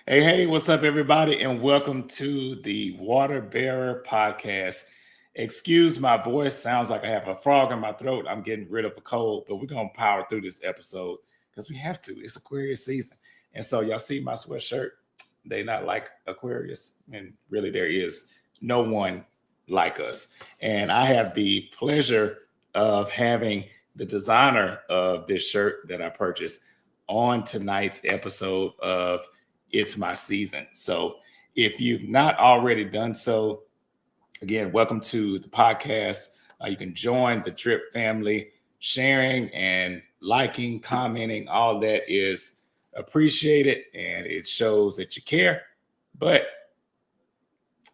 Hey, what's up, everybody, and welcome to the Water Bearer Podcast. Excuse my voice, sounds like I have a frog in my throat. I'm getting rid of a cold, but we're going to power through this episode because we have to. It's Aquarius season. And so, y'all see my sweatshirt? They not like Aquarius, and really, there is no one like us. And I have the pleasure of having the designer of this shirt that I purchased on tonight's episode of It's My Season. So if you've not already done so, again, welcome to the podcast. You can join the Drip family. Sharing and liking, commenting, all that is appreciated, and it shows that you care. But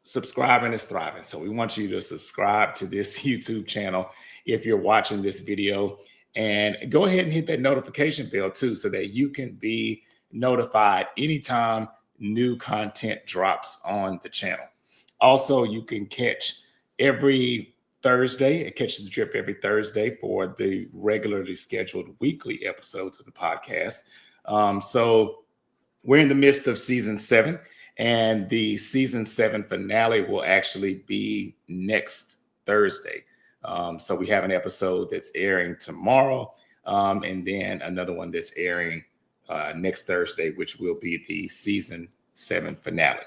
subscribing is thriving. So we want you to subscribe to this YouTube channel if you're watching this video, and go ahead and hit that notification bell too, so that you can be notified anytime new content drops on the channel. Also, you can catch every Thursday, it catches the drip every Thursday for the regularly scheduled weekly episodes of the podcast. So we're in the midst of season 7, and the season 7 finale will actually be next Thursday. So we have an episode that's airing tomorrow, and then another one that's airing next Thursday, which will be the season 7 finale.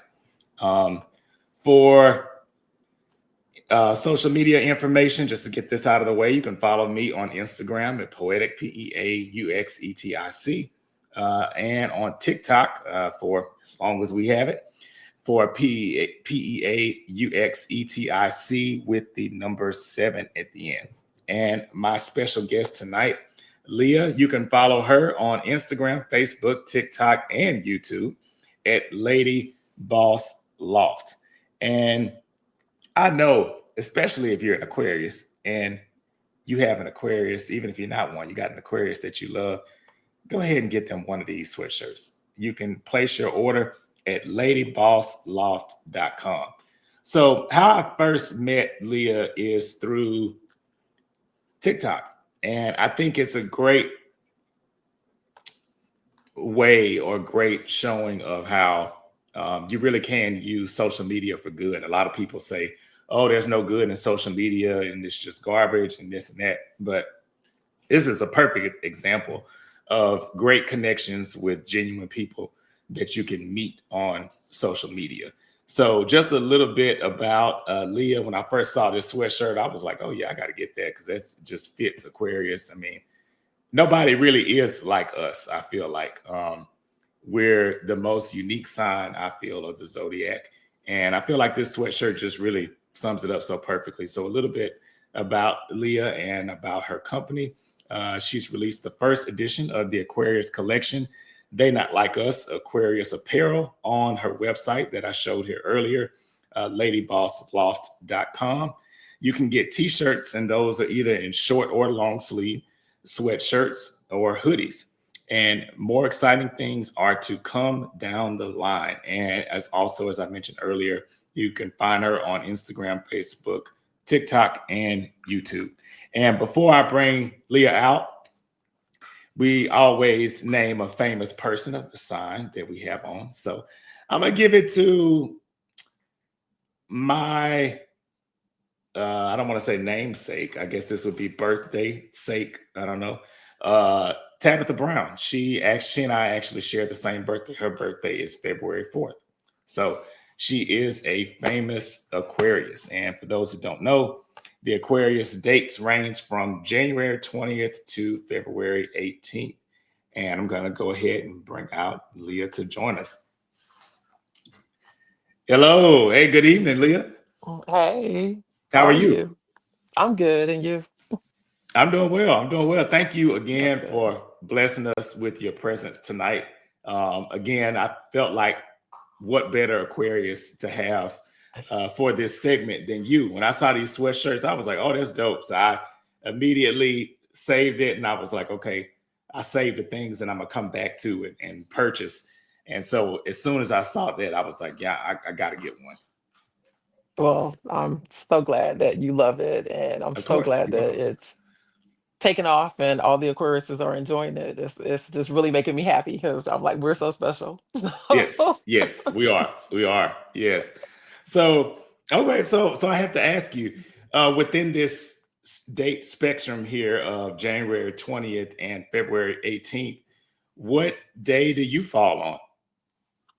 For social media information, just to get this out of the way, you can follow me on Instagram at Poetic, P-E-A-U-X-E-T-I-C, and on TikTok for as long as we have it, for P-E-A-U-X-E-T-I-C with the number 7 at the end. And my special guest tonight, Leah, you can follow her on Instagram, Facebook, TikTok, and YouTube at Lady Boss Loft. And I know, especially if you're an Aquarius and you have an Aquarius, even if you're not one, you got an Aquarius that you love, go ahead and get them one of these sweatshirts. You can place your order at ladybossloft.com. So how I first met Leah is through TikTok. And I think it's a great way or great showing of how you really can use social media for good. A lot of people say, oh, there's no good in social media and it's just garbage and this and that. But this is a perfect example of great connections with genuine people that you can meet on social media. So just a little bit about Leah. When I first saw this sweatshirt, I was like, oh yeah, I got to get that because that just fits Aquarius. I mean, nobody really is like us. I feel like we're the most unique sign, I feel, of the zodiac. And I feel like this sweatshirt just really sums it up so perfectly. So a little bit about Leah and about her company. She's released the first edition of the Aquarius collection, They Not Like Us, Aquarius Apparel, on her website that I showed here earlier, ladybossloft.com. You can get t-shirts, and those are either in short or long sleeve, sweatshirts, or hoodies. And more exciting things are to come down the line. And as I mentioned earlier, you can find her on Instagram, Facebook, TikTok, and YouTube. And before I bring Leah out, we always name a famous person of the sign that we have on. So I'm going to give it to my, I don't want to say namesake. I guess this would be birthday sake. I don't know. Tabitha Brown. She and I actually share the same birthday. Her birthday is February 4th. So she is a famous Aquarius. And for those who don't know, the Aquarius dates range from January 20th to February 18th. And I'm going to go ahead and bring out Leah to join us. Hello. Hey, good evening, Leah. Hey, How how are are you? you? I'm good, and you? I'm doing well. I'm doing well. Thank you That's again good. for blessing us with your presence tonight. Again, I felt like what better Aquarius to have for this segment than you. When I saw these sweatshirts, I was like, oh, that's dope. So I immediately saved it, and I was like, okay, I saved the things that I'm going to come back to it and purchase. And so as soon as I saw that, I was like, yeah, I got to get one. Well, I'm so glad that you love it, and I'm Of so course. glad You're that welcome. it's taking off and all the Aquariuses are enjoying it. It's just really making me happy because I'm like, we're so special. Yes, yes, we are. We are. Yes. So, okay, so I have to ask you, within this date spectrum here of January 20th and February 18th, what day do you fall on?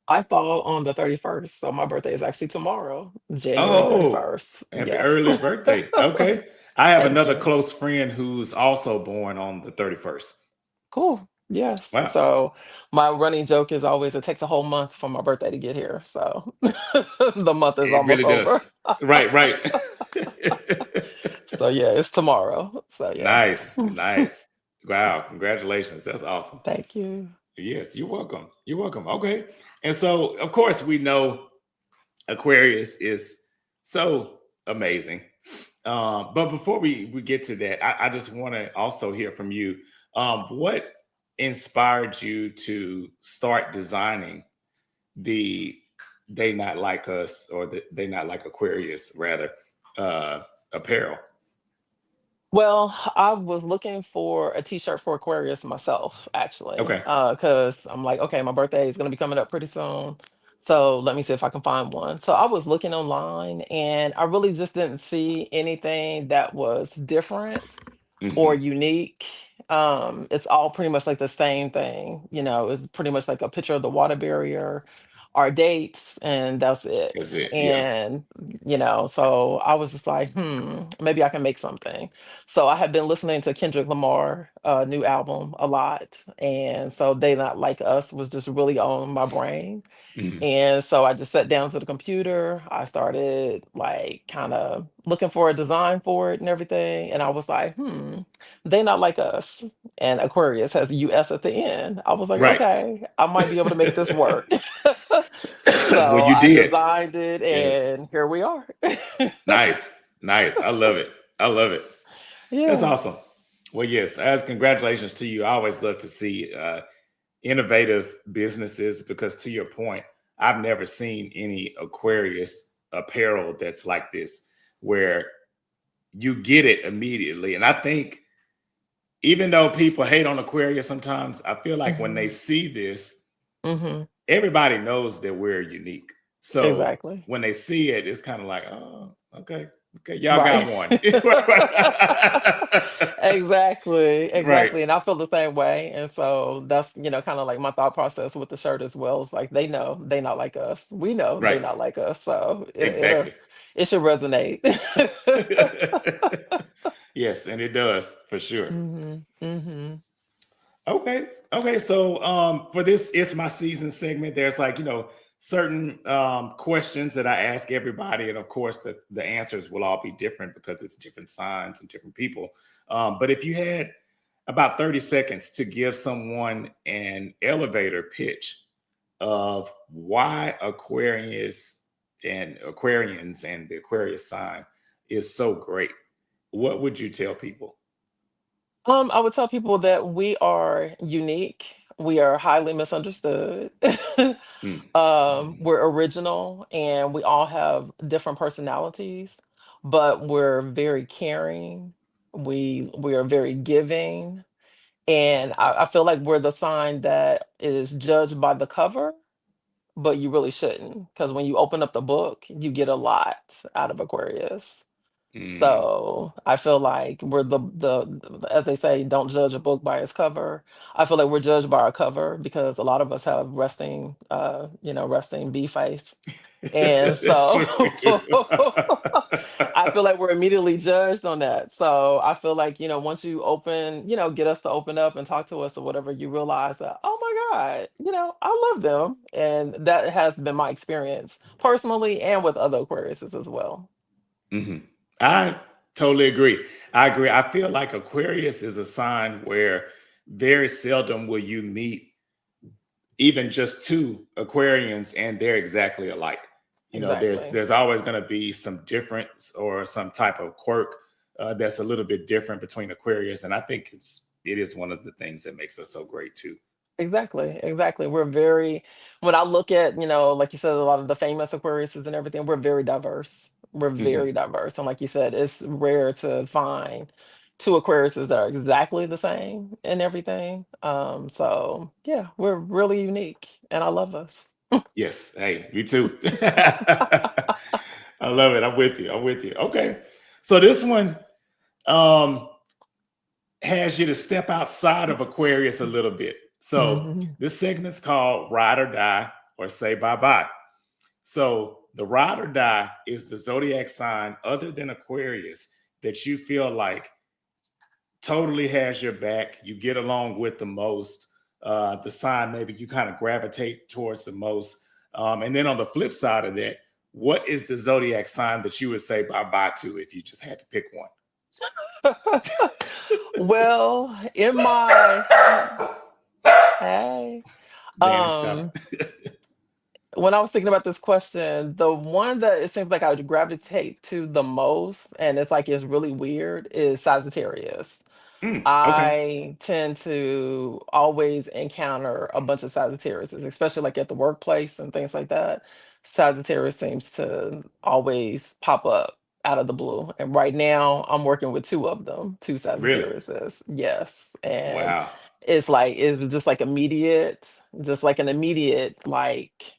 I fall on the 31st, so my birthday is actually tomorrow, January Oh, 31st. happy Yes. early birthday. Okay. I have Thank another you. close friend who's also born on the 31st. Cool. Yes. Wow. So my running joke is always it takes a whole month for my birthday to get here. So the month is It almost really over. does. Right, right. So yeah, it's tomorrow. So yeah. Nice, nice. Wow, congratulations. That's awesome. Thank you. Yes, you're welcome. You're welcome. Okay. And so, of course, we know Aquarius is so amazing. But before we get to that, I just want to also hear from you. What inspired you to start designing the They Not Like Us, or the They Not Like Aquarius, rather, uh, apparel? Well, I was looking for a t-shirt for Aquarius myself, actually, Okay. because I'm like, okay, my birthday is going to be coming up pretty soon. So let me see if I can find one. So I was looking online and I really just didn't see anything that was different or Hmm. unique. It's all pretty much like the same thing. It's pretty much like a picture of the water barrier, our dates, and that's it. That's it. Yeah. And, so I was just like, maybe I can make something. So I have been listening to Kendrick Lamar new album a lot. And so They Not Like Us was just really on my brain. Mhm. And so I just sat down to the computer. I started like kind of looking for a design for it and everything. And I was like, they not like us. And Aquarius has the US at the end. I was like, Right. okay, I might be able to make this work. So Well, you I did. designed it Yes. and here we are. Nice. Nice. I love it. I love it. That's Yeah, awesome. Well, yes, as congratulations to you. I always love to see innovative businesses because, to your point, I've never seen any Aquarius apparel that's like this, where you get it immediately. And I think even though people hate on Aquarius sometimes, I feel like when they hmm see this, hmm everybody knows that we're unique. So exactly. when they see it, it's kind of like, oh, okay, okay, y'all Right. got one. Exactly, Right, exactly. And I feel the same way. And so that's, kind of like my thought process with the shirt as well. It's like they know they not like us. We know they right, not like us. So exactly. it should resonate. Yes, and it does for sure. Hmm. Okay. Okay. So for this It's My Season segment, there's like, certain questions that I ask everybody. And of course the answers will all be different because it's different signs and different people. But if you had about 30 seconds to give someone an elevator pitch of why Aquarians and the Aquarius sign is so great, what would you tell people? I would tell people that we are unique. We are highly misunderstood. Mm, We're original and we all have different personalities, but we're very caring. We are very giving. And I feel like we're the sign that is judged by the cover, but you really shouldn't. Because when you open up the book, you get a lot out of Aquarius. mm. So I feel like we're as they say, don't judge a book by its cover. I feel like we're judged by our cover because a lot of us have resting bee face. And so Sure we do. I feel like we're immediately judged on that. So I feel like, once you get us to open up and talk to us or whatever, you realize that, oh my God, I love them. And that has been my experience personally and with other Aquariuses as well. Mhm. I totally agree. I agree. I feel like Aquarius is a sign where very seldom will you meet even just two Aquarians and they're exactly alike. There's Exactly. there's always going to be some difference or some type of quirk that's a little bit different between Aquarius, and I think it is one of the things that makes us so great too. Exactly, exactly. When I look at, like you said, a lot of the famous Aquariuses and everything, we're very diverse. We're Hmm. very diverse. And like you said, it's rare to find, two Aquariuses that are exactly the same and everything. So yeah, we're really unique, and I love us. Yes. Hey, me too. I love it. I'm with you. I'm with you. Okay. So this one um has you to step outside of Aquarius a little bit. So Mhm. this segment's called Ride or Die or Say Bye Bye. So the ride or die is the zodiac sign other than Aquarius that you feel like totally has your back. You get along with the most. The sign maybe you kind of gravitate towards the most. And then on the flip side of that, what is the zodiac sign that you would say bye bye to if you just had to pick one? Well, in my hey, Danny, stop. um, when I was thinking about this question, the one that it seems like I would gravitate to the most, and it's like it's really weird, is Sagittarius. Okay, I tend to always encounter a bunch of Sagittarius, especially like at the workplace and things like that. Sagittarius seems to always pop up out of the blue. And right now I'm working with two of them, two really? Sagittariuses. Yes. And Wow. it's just like immediate, just like an immediate like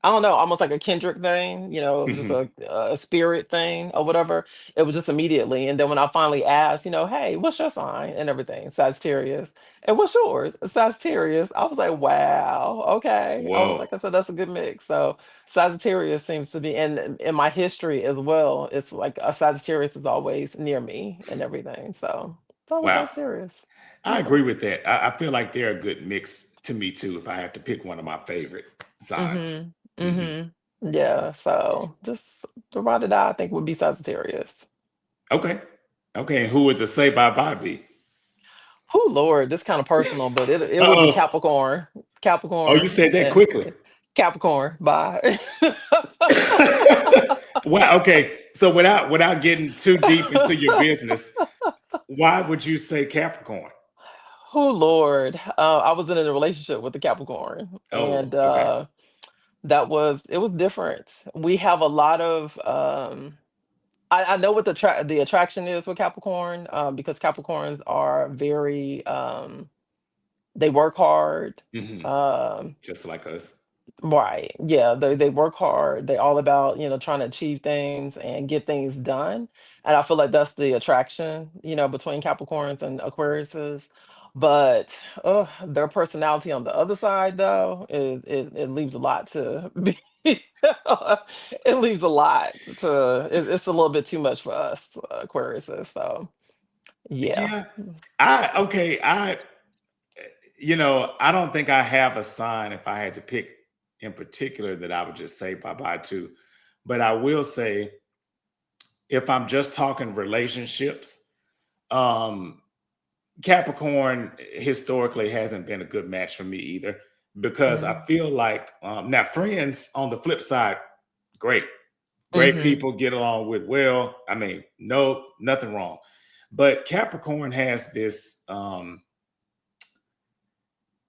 I don't know, almost like a Kendrick thing, it was just Mhm. a spirit thing or whatever. It was just immediately. And then when I finally asked, hey, what's your sign and everything? Sagittarius. And what's yours? Sagittarius. I was like, wow, okay. I was Whoa. like, I said, that's a good mix. So Sagittarius seems to be, and in my history as well, it's like a Sagittarius is always near me and everything. So it's always Wow. Sagittarius. I Yeah. agree with that. I feel like they're a good mix to me too. If I have to pick one of my favorite signs. Mhm. Hmm. Mhm. Yeah, so just the ride or die, I think would be Sagittarius. Okay. Okay. And who would the say bye bye be? Oh Lord, this kind of personal, but it would be Uh-oh. Capricorn. Oh, you Capricorn said that and quickly. Capricorn. Bye. Well, okay. So without getting too deep into your business, why would you say Capricorn? Oh Lord, I was in a relationship with the Capricorn, and Oh, okay. it was different. We have a lot of I know what the attraction is with Capricorn, because Capricorns are very they work hard. Hmm. Um, Just like us. right. Yeah, they work hard. They all about, trying to achieve things and get things done. And I feel like that's the attraction, between Capricorns and Aquariuses. But their personality on the other side though, it leaves a lot to be it leaves a lot it's a little bit too much for us, Aquariuses. So yeah. Yeah. I don't think I have a sign if I had to pick in particular that I would just say bye bye to. But I will say, if I'm just talking relationships, um, Capricorn historically hasn't been a good match for me either because I Mhm. feel like now friends on the flip side, great, great Mhm. people get along with well. I mean, no, nothing wrong. But Capricorn has this.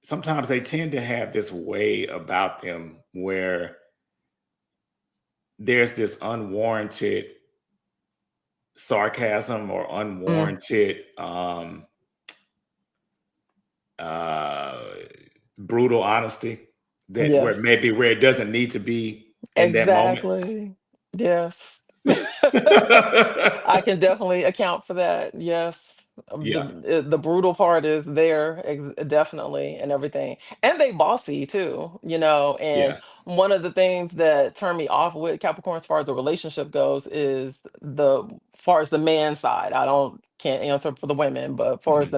Sometimes they tend to have this way about them where there's this unwarranted sarcasm or Mm. unwarranted uh, brutal honesty that Yes. where it doesn't need to be in that moment. Exactly. Yes. I can definitely account for that. Yes. Yeah, The brutal part is there, definitely, and everything. And they bossy too, and yeah. one of the things that turned me off with Capricorn as far as the relationship goes is far as the man side. I don't can't answer for the women, but far as Mhm.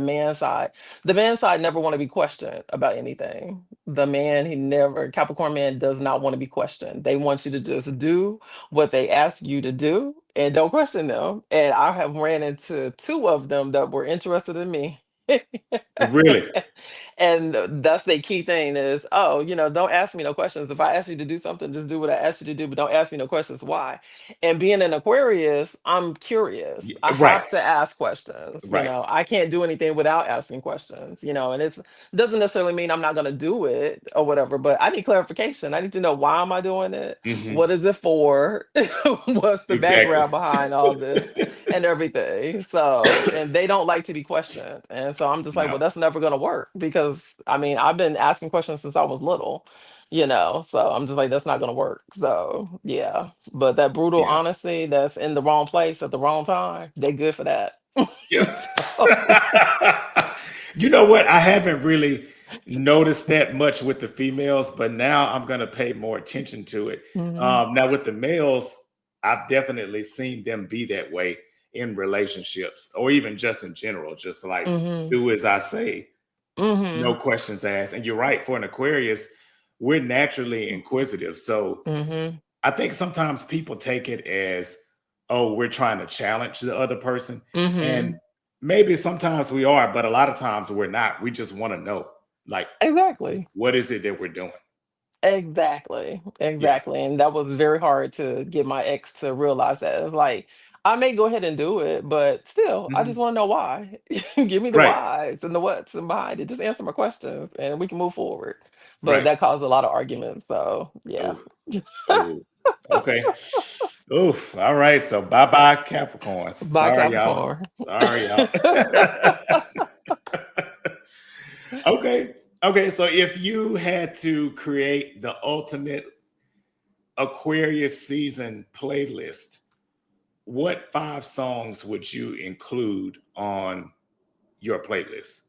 the man side never want to be questioned about anything. The man, he never Capricorn man does not want to be questioned. They want you to just do what they ask you to do and don't question them. And I have ran into two of them that were interested in me. Really? And that's the key thing is, oh, don't ask me no questions. If I ask you to do something, just do what I asked you to do, but don't ask me no questions. Why? And being an Aquarius, I'm curious. I Right, have to ask questions. right. I can't do anything without asking questions, and it's doesn't necessarily mean I'm not going to do it or whatever, but I need clarification. I need to know, why am I doing it? Hmm. What is it for? What's the Exactly. background behind all this? and everything. So, and they don't like to be questioned. And so I'm just like, well, No. that's never going to work because I mean, I've been asking questions since I was little, so I'm just like, that's not going to work. So, yeah. But that brutal Yeah. honesty that's in the wrong place at the wrong time, they good for that. Yeah. So, You know what? I haven't really noticed that much with the females, but now I'm going to pay more attention to it. mhm, Now, with the males, I've definitely seen them be that way in relationships or even just in general, just like mhm, do as I say, no mhm, questions asked. And you're right, for an Aquarius, we're naturally inquisitive. So mhm, I think sometimes people take it as, oh, we're trying to challenge the other person. And mhm. maybe sometimes we are, but a lot of times we're not. We just want to know, like, Exactly. what is it that we're doing? Exactly, Yeah. exactly, and that was very hard to get my ex to realize that. It's like, I may go ahead and do it, but still, I just Mhm. wanna know why. Give me the Right. whys and the whats and behind it. Just answer my questions and we can move forward. But Right. that caused a lot of arguments, so yeah. Oh, oh, okay. Oof. All right. So bye bye, Capricorns. Bye, Sorry, y'all. Capricorn. Sorry, y'all. Okay. Okay. So if you had to create the ultimate Aquarius season playlist, what 5 songs would you include on your playlist?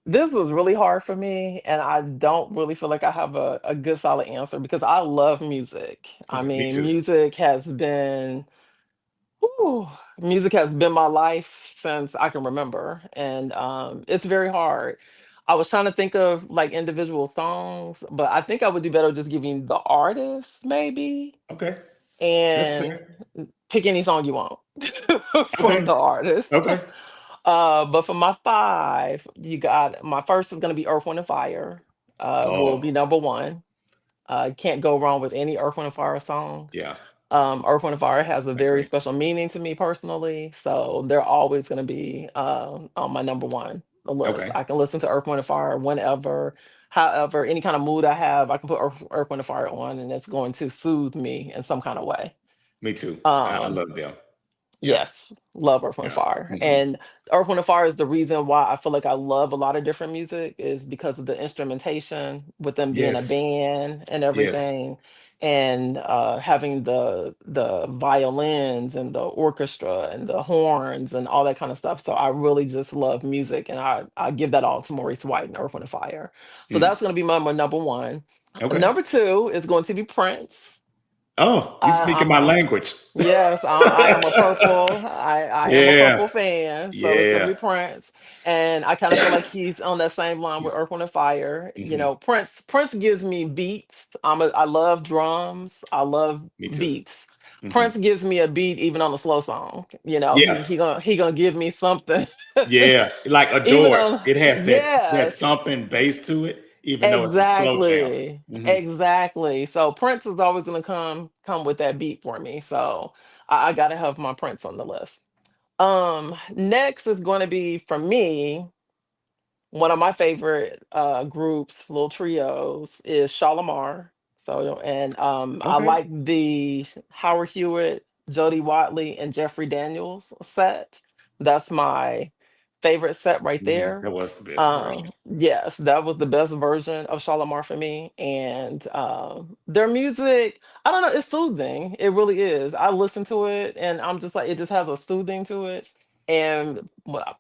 This was really hard for me, and I don't really feel like I have a good solid answer because I love music. I Okay, me mean, too. Ooh, music has been my life since I can remember, and it's very hard. I was trying to think of like individual songs, but I think I would do better just giving the artist maybe, Okay, that's and fair. pick any song you want from Okay, the artist. okay. But for my five, you got my first is gonna be Earth, Wind, and Fire. Will Oh, be number one. Can't go wrong with any Earth, Wind, and Fire song. yeah, Earth, Wind, and Fire has a I very agree. special meaning to me personally, so they're always going to be on my number one list. Okay, I can listen to Earth, Wind, and Fire whenever, however, any kind of mood I have, I can put Earth, Wind, and Fire on, and it's going to soothe me in some kind of way. me too. I Um, love them. Yeah, Yes, love Earth, Wind& yeah. Fire, Hmm. and Earth, Wind& Fire is the reason why I feel like I love a lot of different music is because of the instrumentation with them being a Yes, band and yes. everything, and, having the violins and the orchestra and the horns and all that kinda stuff, so I really just love music, and I give that all to Maurice White and Earth, Wind& Fire. So Mm, that's gonna be my number 1. okay. Number 2 is going to be Prince. Oh, you speaking I'm my a language. Yes, I am a purple. I am a Yeah, purple fan, so it's gonna yeah. be Prince, and I kind of feel like he's on that same line with He's, Earth, Wind& and Fire. mhm. Prince gives me beats. I love drums. I love Me too. beats. Hmm. Prince gives me a beat even on a slow song. Yeah, He gonna give me something. yeah. Like Even Adore, on it has that Yes. thumping bass to it, even though it's a slow jam. Exactly. Hmm. Exactly. So Prince is always gonna come with that beat for me. So I gotta have my Prince on the list. Next is gonna be for me, one of my favorite groups, little trios, is Shalimar. So and I Okay. like the Howard Hewitt, Jody Watley, and Jeffrey Daniels set. That's my favorite set right Mhm. there. That was the best version. Yes, that was the best version of Shalimar for me. And their music, I don't know, it's soothing. It really is. I listen to it and I'm just like, it just has a soothing to it. And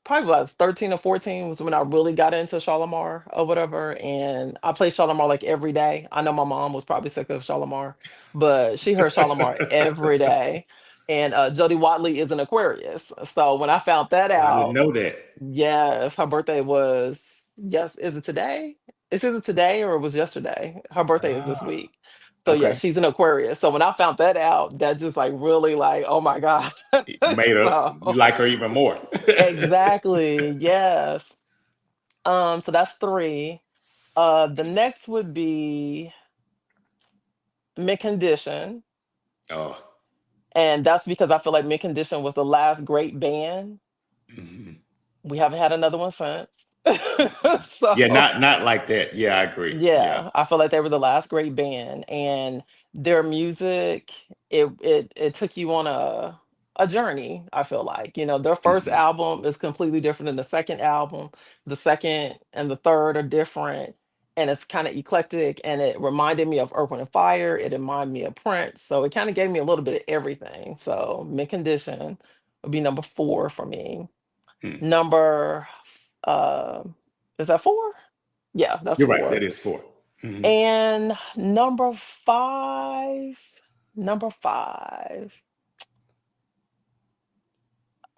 probably when I was 13 or 14 was when I really got into Shalimar or whatever. And I played Shalimar like every day. I know my mom was probably sick of Shalimar, but she heard Shalimar every day. And Jody Watley is an Aquarius. So when I found that Oh, I didn't out, know that. yes, her birthday was, yes, is it today? It's either today or it was yesterday. Her birthday is this Ah, week. So yeah, okay. she's an Aquarius. So when I found that out, that just like really like, oh my God. It made her you So like her even more. exactly. Yes. So that's three. The next would be Mint Condition. Oh, And that's because I feel like Mint Condition was the last great band. mhm. We haven't had another one since. Yeah, So not like that. Yeah, I agree. Yeah. yeah, I feel like they were the last great band, and their music, it took you on a. a journey, I feel like. Their first Hmm. album is completely different than the second album. The second and the third are different. And it's kind of eclectic. And it reminded me of Earth, Wind, and Fire. It reminded me of Prince. So it kind of gave me a little bit of everything. So Mint Condition would be number 4 for me. Hmm. Number, uh, is that 4? Yeah, that's You're right. 4. That is 4. Hmm. And number 5,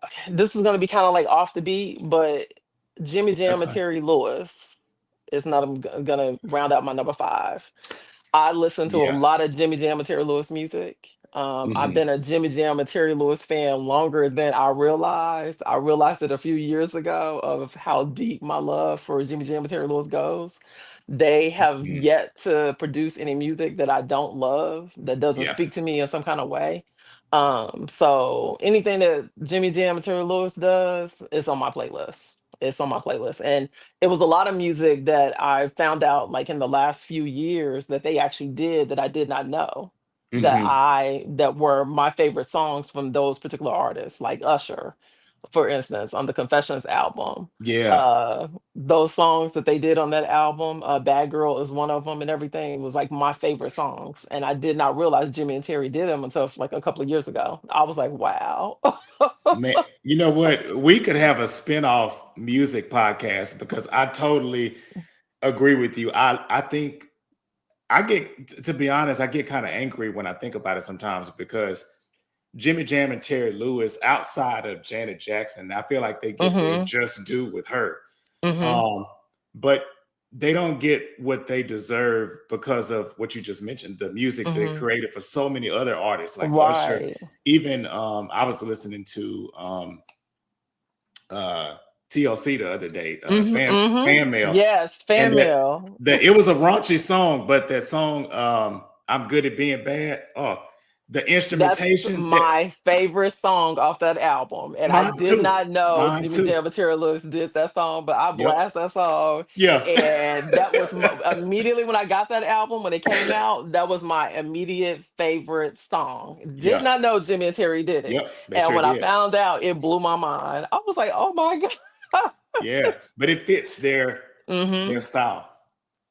okay, this is gonna be kind of like off the beat, but Jimmy Jam That's and fine. Terry Lewis is not gonna round out my number 5. I listen to a Yeah. lot of Jimmy Jam and Terry Lewis music. I've Hmm. been a Jimmy Jam and Terry Lewis fan longer than I realized. I realized it a few years ago of how deep my love for Jimmy Jam and Terry Lewis goes. They have Hmm. yet to produce any music that I don't love, that doesn't Yeah. speak to me in some kind of way. So anything that Jimmy Jam and Terry Lewis does is on my playlist. It's on my playlist. And it was a lot of music that I found out like in the last few years that they actually did that I did not know Hmm. that were my favorite songs from those particular artists, like Usher, for instance, on the Confessions album. Yeah. Those songs that they did on that album, Bad Girl is one of them and everything, was like my favorite songs. And I did not realize Jimmy and Terry did them until like a couple of years ago. I was like, wow. Man, you know what? We could have a spin-off music podcast because I totally agree with you. I think I get, to be honest, I get kind of angry when I think about it sometimes because Jimmy Jam and Terry Lewis, outside of Janet Jackson, I feel like they get their Hmm. just due with her. Hmm. Um, but they don't get what they deserve because of what you just mentioned, the music they Hmm. created for so many other artists like Usher. Right. Even I was listening to uh TLC the other day, Hmm. Hmm. fan mail, Yes, and fan that mail. that it was a raunchy song, but that song, I'm Good at Being Bad. Oh, the That's instrumentation that my favorite song off that album. And I mine did too. not know Mine Jimmy too. Jam and Terry Lewis did that song, but I Yep. blast that song. Yeah. And that was immediately when I got that album, when it came out, that was my immediate favorite song. Did Yeah. not know Jimmy and Terry did it. Yep. They And sure when I did. found out, it blew my mind. I was like, oh my Yeah. God. But it fits their Hmm. style.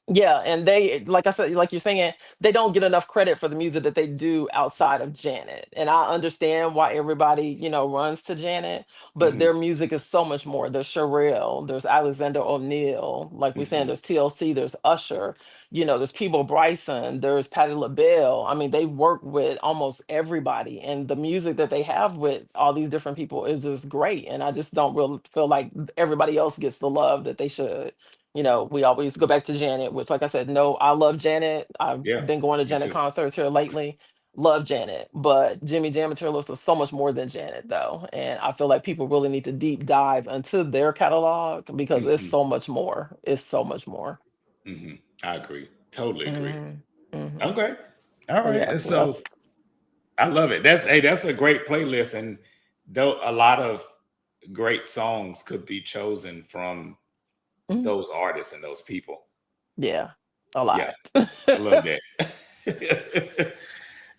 Yeah, and they, like I said, like you're saying, they don't get enough credit for the music that they do outside of Janet. And I understand why everybody, runs to Janet, but Hmm. their music is so much more. There's Sherelle, there's Alexander O'Neill, like we saying, Hmm. there's TLC, there's Usher, there's Peebo Bryson, there's Patti LaBelle. I mean, they work with almost everybody, and the music that they have with all these different people is just great. And I just don't really feel like everybody else gets the love that they should. We always go back to Janet, which, like I said, no, I love Janet. I've Yeah. been going to Me Janet too. concerts here lately. Love Janet, but Jimmy Jam and Taylor Lewis is so much more than Janet, though. And I feel like people really need to deep dive into their catalog because it's Hmm. so much more. It's so much more. Hmm. I agree. Totally agree. Hmm. Hmm. Okay. All right. Yeah, And so that's. so I love it. That's a great playlist. And though a lot of great songs could be chosen from Mhm. those artists and those people. Yeah, a Yeah. lot. I love that.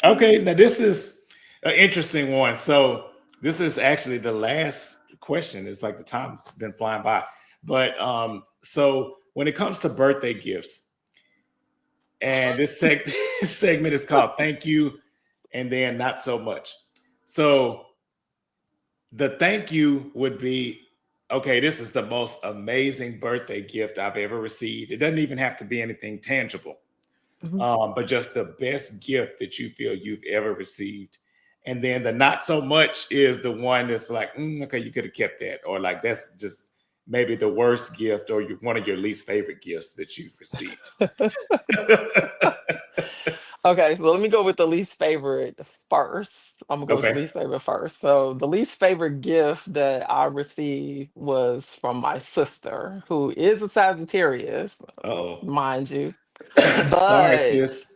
Okay, now this is an interesting one. So this is actually the last question. It's like the time's been flying by. But so when it comes to birthday gifts, and this segment is called Thank You and then Not So Much. So the thank you would be, okay, this is the most amazing birthday gift I've ever received. It doesn't even have to be anything tangible, Mhm. but just the best gift that you feel you've ever received. And then the not so much is the one that's like, okay, you could have kept that, or like that's just maybe the worst gift, or one of your least favorite gifts that you've received. Okay, so let me go with the least favorite first. I'm gonna go with the Okay. least favorite first. So the least favorite gift that I received was from my sister, who is a Sagittarius, Oh, mind you. sorry, But sis.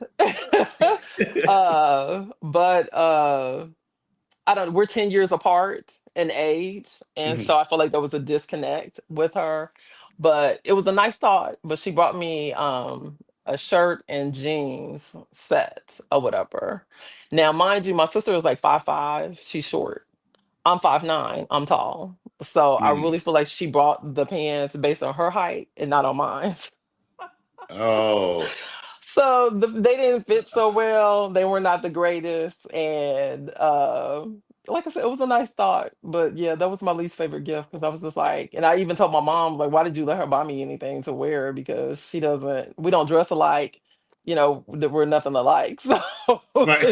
but I don't, we're 10 years apart in age. And so Mhm. I feel like there was a disconnect with her. But it was a nice thought. But she brought me a shirt and jeans set or whatever. Now, mind you, my sister is like 5'5". She's short. I'm 5'9". I'm tall. So I Mm. really feel like she brought the pants based on her height and not on mine. Oh, So they didn't fit so well. They were not the greatest. And like I said, it was a nice thought. But yeah, that was my least favorite gift because I was just like, and I even told my mom, like, why did you let her buy me anything to wear? Because we don't dress alike, that we're nothing alike. So right.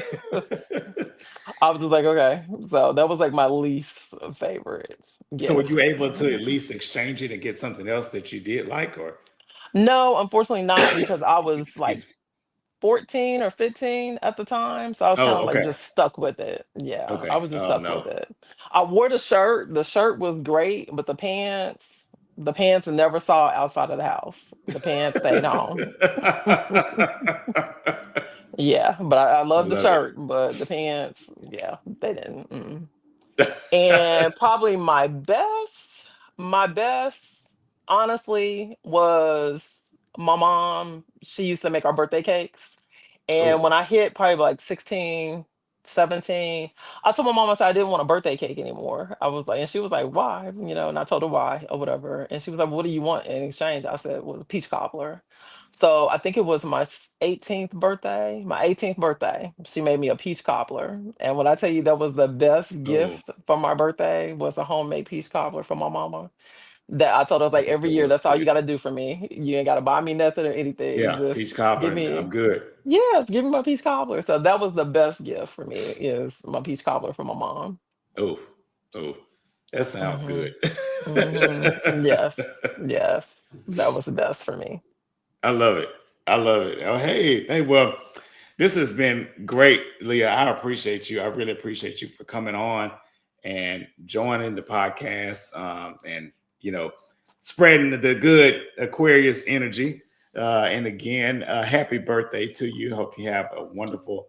I was just like, okay. So that was like my least favorite So were you gift. able to at least exchange it and get something else that you did like, or No, unfortunately not because I was like excuse me? 14 or 15 at the time. So I was kind Oh, of like okay. just stuck with it. Yeah, I Okay. was just Oh stuck with no. it. I wore the shirt. The shirt was great, but the pants never saw outside of the house. The pants stayed home. Yeah, but I I love the love it. shirt, but the pants, yeah, they didn't. Mm. And probably my best, honestly, was my mom. She used to make our birthday cakes. And Oh, when I hit probably like 16, 17, I told my mom I said I didn't want a birthday cake anymore. I was like, and she was like, why? And I told her why or whatever. And she was like, what do you want in exchange? I said, well, a peach cobbler. So I think it was my 18th birthday. My 18th birthday, she made me a peach cobbler. And when I tell you that was the best oh, gift for my birthday was a homemade peach cobbler from my mama. That I told her like every that year, was that's all you good. gotta do for me. You ain't gotta buy me nothing or anything. Yeah, Just peach give cobbler, and I'm me, good. yes, give me my peach cobbler. So that was the best gift for me is my peach cobbler from my mom. Oh, oh, that sounds good. Hmm. Hmm. Yes. Yes. That was the best for me. I love it. I love it. Oh, hey. Well, this has been great, Leah. I appreciate you. I really appreciate you for coming on and joining the podcast, and you know, spreading the good Aquarius energy. And again, happy birthday to you. Hope you have a wonderful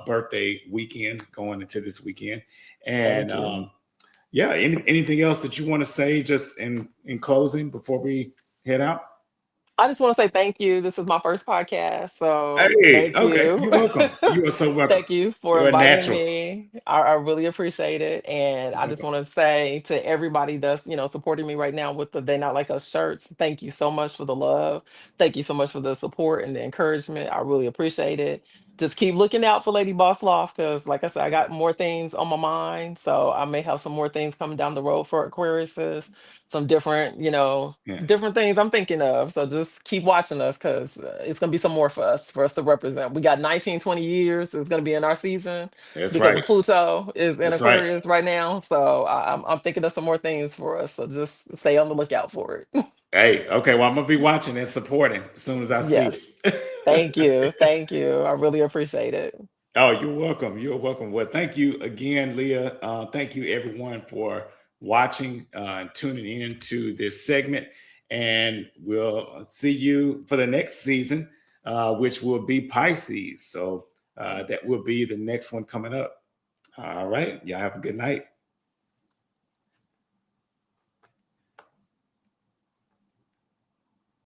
birthday weekend going into this weekend. And Thank you. yeah, anything else that you want to say, just in closing before we head out? I just want to say thank you. This is my first podcast. So Hey, thank okay. you. You're welcome. You are so welcome. Thank you for You're a inviting natural. me. I really appreciate it. And You're I just welcome. want to say to everybody that's supporting me right now with the They Not Like Us shirts, thank you so much for the love. Thank you so much for the support and the encouragement. I really appreciate it. Just keep looking out for Lady Boss Loft because, like I said, I got more things on my mind. So I may have some more things coming down the road for Aquariuses, some Yeah, different things I'm thinking of. So just keep watching us because it's going to be some more for us to represent. We got 19, 20 years. It's going to be in our season that's because right. of Pluto is in That's right. Aquarius right now. So I'm thinking of some more things for us. So just stay on the lookout for it. Hey, okay. Well, I'm gonna be watching and supporting as soon as I see Yes. Thank it. you. Thank you. I really appreciate it. Oh, you're welcome. You're welcome. Well, thank you again, Leah. Thank you, everyone, for watching and tuning in to this segment. And we'll see you for the next season, which will be Pisces. So that will be the next one coming up. All right. Y'all have a good night.